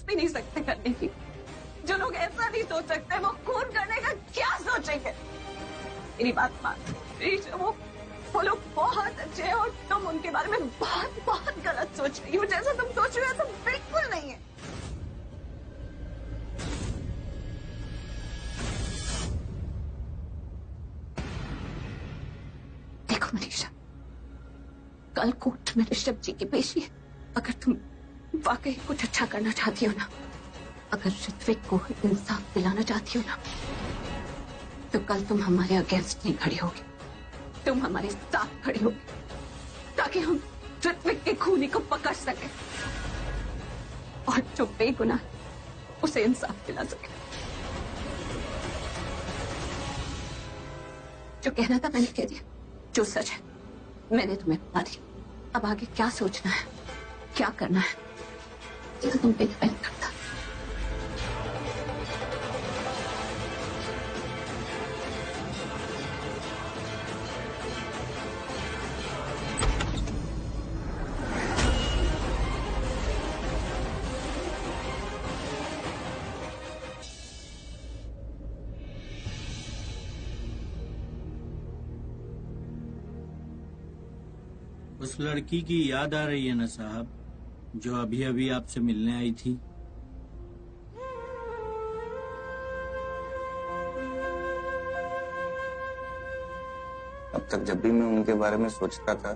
भी नहीं सकते करने की। जो लोग ऐसा नहीं सोच सकते वो खून करने का क्या सोचेंगे? मेरी बात मान ऋषि, वो लोग बहुत अच्छे हैं और तुम उनके बारे में बहुत बहुत गलत सोच रही हो। जैसा तुम सोच रही हो ऐसा बिल्कुल नहीं है। देखो मनीषा, कल कोर्ट में ऋषभ जी की पेशी है। अगर तुम वाकई कुछ अच्छा करना चाहती हो ना, अगर ऋत्विक को इंसाफ दिलाना चाहती हो ना, तो कल तुम हमारे अगेंस्ट नहीं खड़ी होगी, तुम हमारे साथ खड़ी होगी, ताकि हम ऋत्विक के खूनी को पकड़ सके और जो बेगुनाह उसे इंसाफ दिला सके। जो कहना था मैंने कह दिया, जो सच है मैंने तुम्हें बता दी। अब आगे क्या सोचना है, क्या करना है, ये तुम पे डिपेंड करता। उस लड़की की याद आ रही है ना साहब, जो अभी अभी आपसे मिलने आई थी? अब तक जब भी मैं उनके बारे में सोचता था,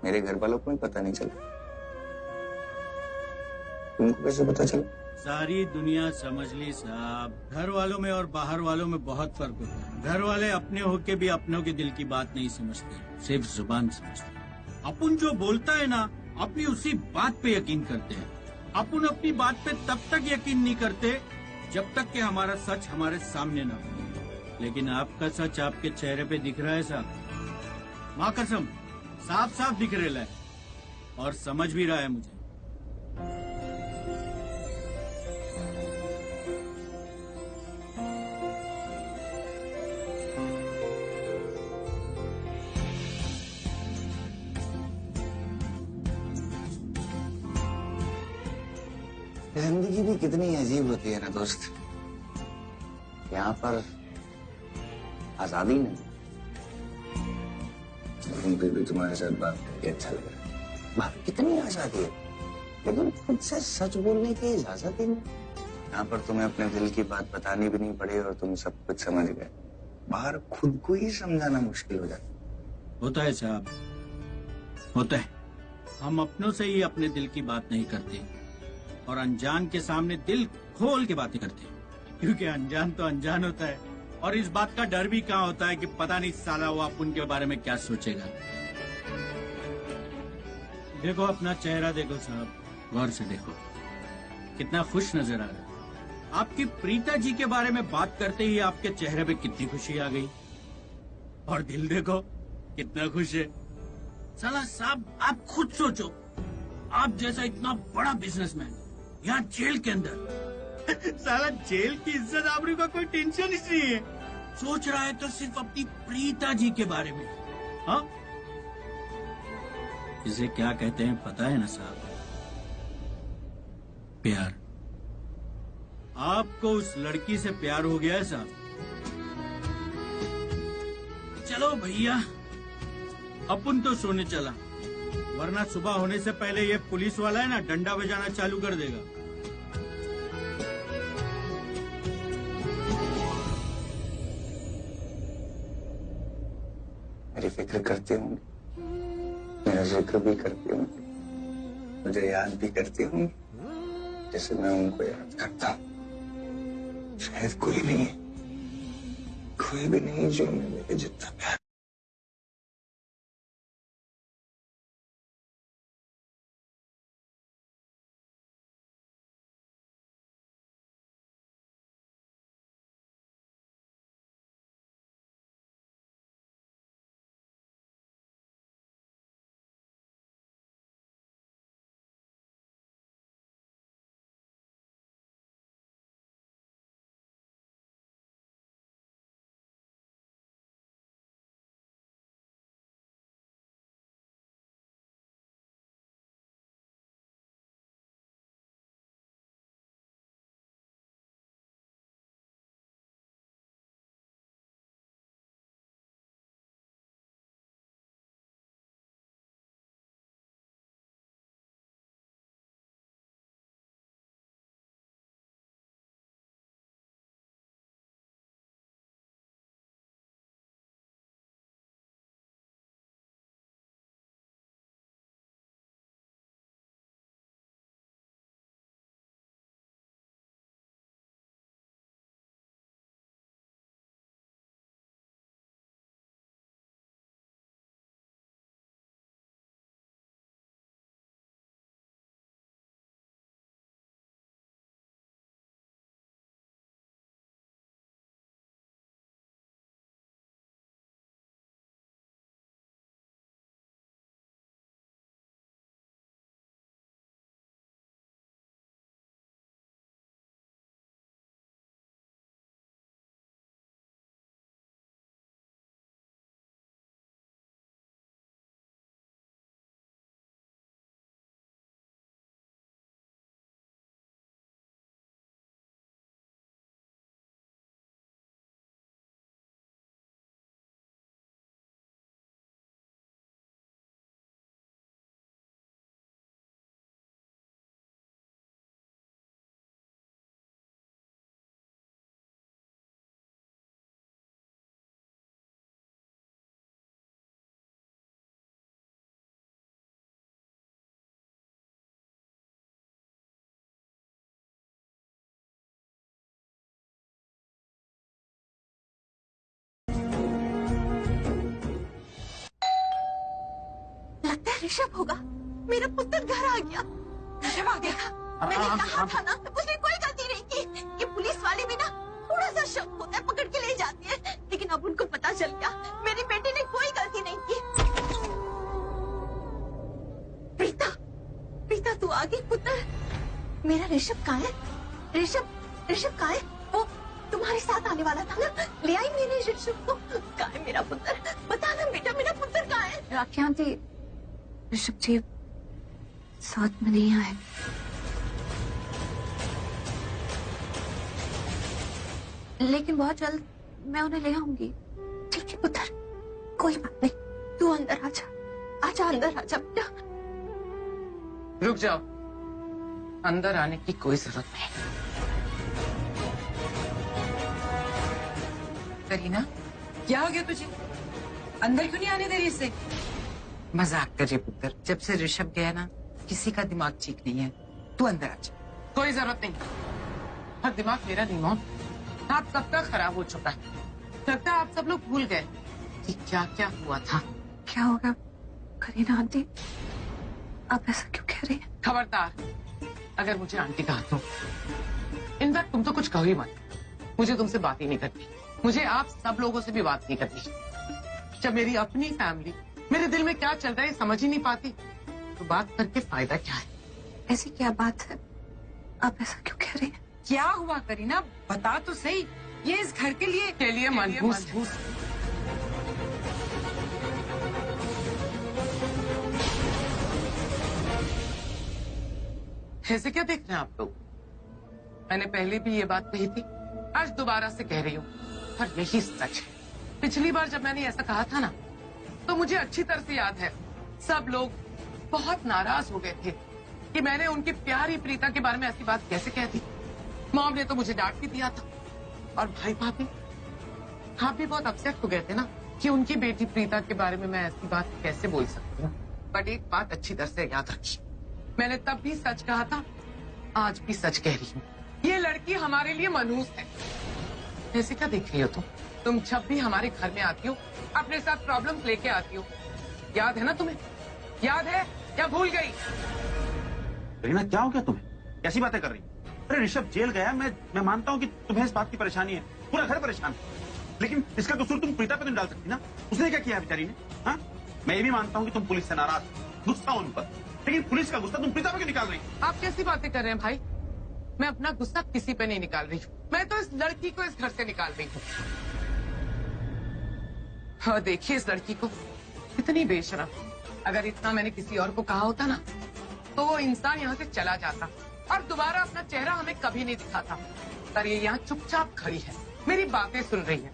मेरे घर वालों को भी पता नहीं चला। तुमको कैसे पता चला? सारी दुनिया समझ ली साहब, घर वालों में और बाहर वालों में बहुत फर्क होता है। घर वाले अपने होके भी अपनों के दिल की बात नहीं समझते, सिर्फ जुबान समझते। अपन जो बोलता है ना, अपनी उसी बात पे यकीन करते हैं। अपन अपनी बात पे तब तक यकीन नहीं करते जब तक कि हमारा सच हमारे सामने ना हो। लेकिन आपका सच आपके चेहरे पे दिख रहा है साहब, माँ कसम साफ साफ दिख रहा है और समझ भी रहा है मुझे। जिंदगी भी कितनी अजीब होती है ना दोस्त। यहाँ पर आजादी नहीं, लेकिन फिर भी तुम्हारे साथ बात करके अच्छा लग रहा है। बात कितनी आजादी है, लेकिन खुद से सच बोलने की इजाजत ही नहीं। यहाँ पर तुम्हें अपने दिल की बात बतानी भी नहीं पड़ी और तुम सब कुछ समझ गए। बाहर खुद को ही समझाना मुश्किल हो जाता है। होता है साहब, होता है। हम अपनों से ही अपने दिल की बात नहीं करते और अनजान के सामने दिल खोल के बातें करते, क्योंकि अनजान तो अनजान होता है और इस बात का डर भी कहाँ होता है कि पता नहीं साला वो अपन के बारे में क्या सोचेगा। देखो अपना चेहरा देखो साहब, गौर से देखो, कितना खुश नजर आ रहा है। आपकी प्रीता जी के बारे में बात करते ही आपके चेहरे पे कितनी खुशी आ गई, और दिल देखो कितना खुश है। साला साहब आप खुद सोचो, आप जैसा इतना बड़ा बिजनेसमैन यहाँ जेल के अंदर साला जेल की इज्जत आबरू का कोई टेंशन ही नहीं है, सोच रहा है तो सिर्फ अपनी प्रीता जी के बारे में। हाँ, इसे क्या कहते हैं पता है ना साहब? प्यार। आपको उस लड़की से प्यार हो गया है साहब। चलो भैया अपन तो सोने चला, वरना सुबह होने से पहले ये पुलिस वाला है ना डंडा बजाना चालू कर देगा। मेरी फिक्र करती होंगी, मेरा जिक्र भी करती होंगी, मुझे याद भी करती होंगी जैसे मैं उनको याद करता हूँ। शायद कोई नहीं, कोई भी नहीं जो मेरे जितना प्यार ऋषभ होगा। मेरा पुत्र घर आ गया। ऋषभ आ गया। मैंने कहा था ना, उसने कोई गलती नहीं की। ये पुलिस वाले भी ना थोड़ा सा शक होता है, पकड़ के ले जाती है, लेकिन अब उनको पता चल गया मेरी बेटी ने कोई गलती नहीं की। प्रीता, प्रीता तू आ गई पुत्र। मेरा ऋषभ कहाँ है? ऋषभ कहाँ है? वो तुम्हारे साथ आने वाला था ना, ले आई मेरे ऋषभ को। कहाँ है मेरा पुत्र? बता ना बेटा, मेरा पुत्र कहाँ है? राखी आंटी, ऋषभ जी साथ में नहीं आए। लेकिन बहुत जल्द मैं उन्हें ले आऊंगी। ठीक है पुत्र, कोई बात नहीं, तू अंदर आजा, आजा अंदर आजा बेटा। रुक जाओ, अंदर आने की कोई जरूरत नहीं। करीना, क्या हो गया तुझे? अंदर क्यों नहीं आने दे रही इसे? मजाक कर रही पुत्र, जब से ऋषभ गया ना, किसी का दिमाग ठीक नहीं है। तू अंदर आजा, कोई जरूरत नहीं। हर दिमाग मेरा नहीं मॉम, आप सबका खराब हो चुका है। लगता है आप सब लोग भूल गए कि क्या क्या हुआ था। क्या होगा करीना आंटी, आप ऐसा क्यों कह रही हैं? खबरदार, अगर मुझे आंटी कहा तो। इनफैक्ट तुम तो कुछ कहो ही मत, मुझे तुमसे बात ही नहीं करनी। मुझे आप सब लोगों से भी बात नहीं करनी। जब मेरी अपनी फैमिली मेरे दिल में क्या चल रहा है समझ ही नहीं पाती, तो बात करके फायदा क्या है? ऐसी क्या बात है, आप ऐसा क्यों कह रही हैं? क्या हुआ करीना, बता तो सही। ये इस घर के लिए मनहूस है। ऐसे क्या देख रहे हैं आप लोग? मैंने पहले भी ये बात कही थी, आज दोबारा से कह रही हूँ, और यही सच है। पिछली बार जब मैंने ऐसा कहा था ना, तो मुझे अच्छी तरह से याद है, सब लोग बहुत नाराज हो गए थे कि मैंने उनकी प्यारी प्रीता के बारे में ऐसी बात कैसे कह दी। मॉम ने तो मुझे डांट भी दिया था, और भाई भाभी आप भी बहुत अपसेट हो गए थे ना कि उनकी बेटी प्रीता के बारे में मैं ऐसी बात कैसे बोल सकती हूँ। बट एक बात अच्छी तरह से याद रखी, मैंने तब भी सच कहा था, आज भी सच कह रही हूँ, ये लड़की हमारे लिए मनहूस है। ऐसे क्या देख रही हो तुम जब भी हमारे घर में आती हो अपने साथ प्रॉब्लम्स लेके आती हो। याद है ना तुम्हें? याद है या भूल गई? करीना, क्या हो गया तुम्हें? कैसी बातें कर रही? अरे ऋषभ जेल गया, मैं मानता हूँ कि तुम्हें इस बात की परेशानी है, पूरा घर परेशान है, लेकिन इसका कसूर तुम प्रीता पे नहीं डाल सकती ना। उसने क्या किया बेचारी ने? हाँ, मैं ये भी मानता हूँ कि तुम पुलिस से नाराज, गुस्सा उन पर, लेकिन पुलिस का गुस्सा तुम प्रीता पे क्यों निकाल रही? आप कैसी बातें कर रहे हैं भाई? मैं अपना गुस्सा किसी पे नहीं निकाल रही हूँ, मैं तो इस लड़की को इस घर से निकाल रही हूँ। हाँ देखिए इस लड़की को, इतनी बेशरम। अगर इतना मैंने किसी और को कहा होता ना, तो वो इंसान यहाँ से चला जाता और दोबारा अपना चेहरा हमें कभी नहीं दिखाता। पर ये यहाँ चुपचाप खड़ी है, मेरी बातें सुन रही है।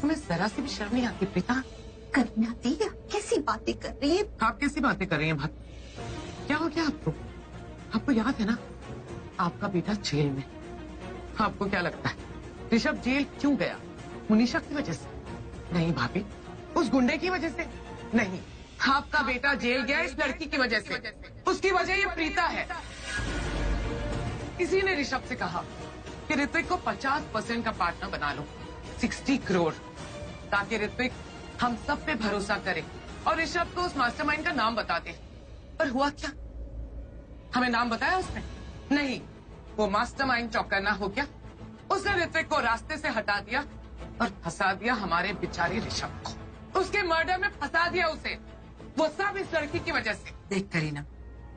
तुम्हें जरा सी भी शर्म नहीं आती प्रीता? करीना दी, कैसी बातें कर रही है? आप कैसी बातें कर रही हैं भाई? क्या हो गया आपको? आपको याद है ना, आपका बेटा जेल में। आपको क्या लगता है ऋषभ जेल क्यों गया? मुनीषा की वजह से? नहीं भाभी, उस गुंडे की वजह से नहीं। आपका बेटा जेल गया इस लड़की की वजह से। उसकी वजह ये प्रीता है। किसी ने ऋषभ से कहा कि ऋत्विक को 50% का पार्टनर बना लो, 60 करोड़, ताकि ऋत्विक हम सब पे भरोसा करे और ऋषभ को उस मास्टरमाइंड का नाम बता दे। पर हुआ क्या? हमें नाम बताया उसने? नहीं, वो मास्टरमाइंड चौकन्ना हो गया। उसने ऋत्विक को रास्ते से हटा दिया और फंसा दिया हमारे बेचारे ऋषभ को। उसके मर्डर में फंसा दिया उसे। वो सब इस लड़की की वजह से। देख करीना,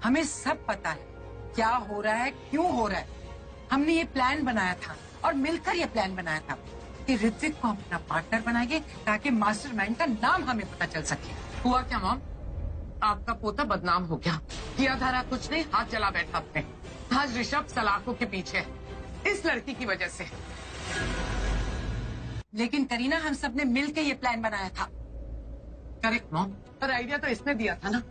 हमें सब पता है क्या हो रहा है, क्यों हो रहा है। हमने ये प्लान बनाया था और मिलकर ये प्लान बनाया था कि ऋत्विक को अपना पार्टनर बनाएंगे ताकि मास्टरमाइंड का नाम हमें पता चल सके। हुआ क्या मॉम? आपका पोता बदनाम हो गया। किया धारा कुछ नहीं, हाथ चला बैठा अपने। आज ऋषभ सलाखों के पीछे है इस लड़की की वजह से। लेकिन करीना, हम सबने मिलकर ये प्लान बनाया था। करेक्ट मॉम, पर आइडिया तो इसने दिया था ना।